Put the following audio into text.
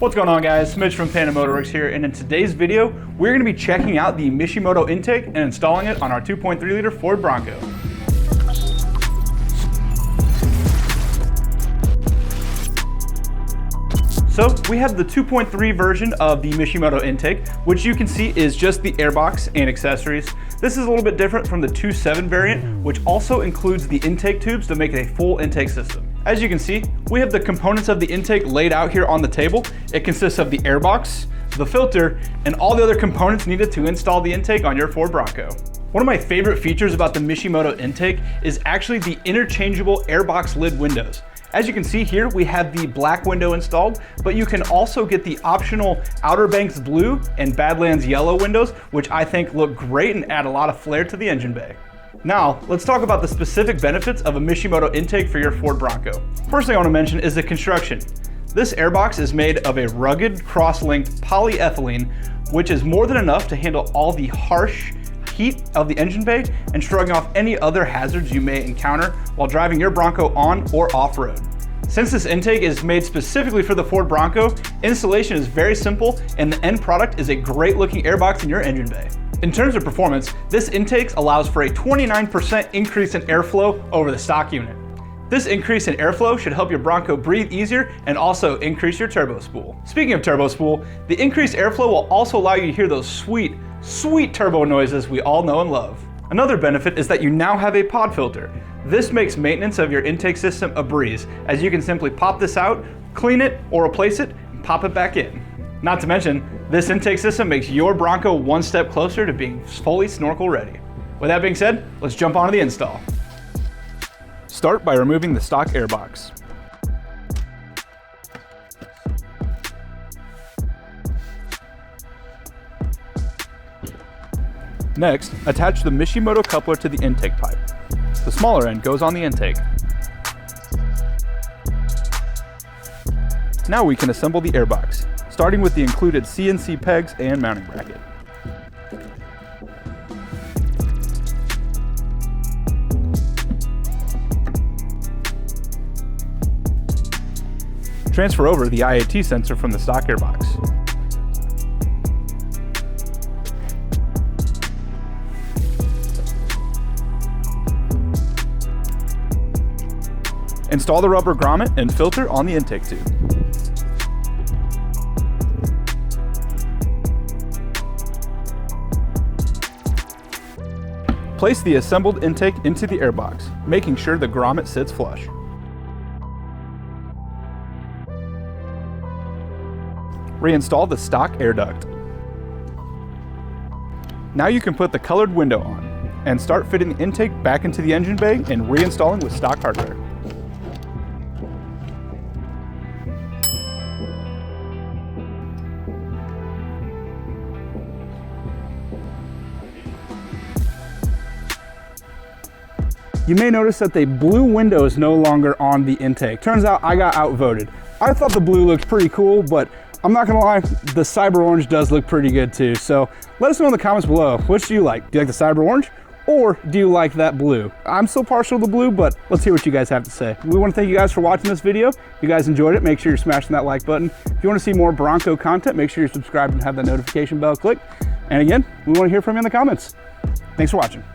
What's going on, guys? Mitch from Panda Motorworks here, and in today's video, we're going to be checking out the Mishimoto intake and installing it on our 2.3 liter Ford Bronco. So we have the 2.3 version of the Mishimoto intake, which you can see is just the airbox and accessories. This is a little bit different from the 2.7 variant, which also includes the intake tubes to make it a full intake system. As you can see, we have the components of the intake laid out here on the table. It consists of the airbox, the filter, and all the other components needed to install the intake on your Ford Bronco. One of my favorite features about the Mishimoto intake is actually the interchangeable airbox lid windows. As you can see here, we have the black window installed, but you can also get the optional Outer Banks blue and Badlands yellow windows, which I think look great and add a lot of flair to the engine bay. Now, let's talk about the specific benefits of a Mishimoto intake for your Ford Bronco. First thing I want to mention is the construction. This airbox is made of a rugged, cross-linked polyethylene, which is more than enough to handle all the harsh heat of the engine bay and shrugging off any other hazards you may encounter while driving your Bronco on or off-road. Since this intake is made specifically for the Ford Bronco, installation is very simple and the end product is a great looking airbox in your engine bay. In terms of performance, this intake allows for a 29% increase in airflow over the stock unit. This increase in airflow should help your Bronco breathe easier and also increase your turbo spool. Speaking of turbo spool, the increased airflow will also allow you to hear those sweet turbo noises we all know and love. Another benefit is that you now have a pod filter. This makes maintenance of your intake system a breeze, as you can simply pop this out, clean it, or replace it, and pop it back in. Not to mention, this intake system makes your Bronco one step closer to being fully snorkel ready. With that being said, let's jump onto the install. Start by removing the stock airbox. Next, attach the Mishimoto coupler to the intake pipe. The smaller end goes on the intake. Now we can assemble the airbox, starting with the included CNC pegs and mounting bracket. Transfer over the IAT sensor from the stock airbox. Install the rubber grommet and filter on the intake tube. Place the assembled intake into the airbox, making sure the grommet sits flush. Reinstall the stock air duct. Now you can put the colored window on and start fitting the intake back into the engine bay and reinstalling with stock hardware. You may notice that the blue window is no longer on the intake. Turns out I got outvoted. I thought the blue looked pretty cool, but I'm not gonna lie, the cyber orange does look pretty good too. So let us know in the comments below, which do you like? Do you like the cyber orange or do you like that blue? I'm still partial to the blue, but let's hear what you guys have to say. We wanna thank you guys for watching this video. If you guys enjoyed it, make sure you're smashing that like button. If you wanna see more Bronco content, make sure you're subscribed and have that notification bell clicked. And again, we wanna hear from you in the comments. Thanks for watching.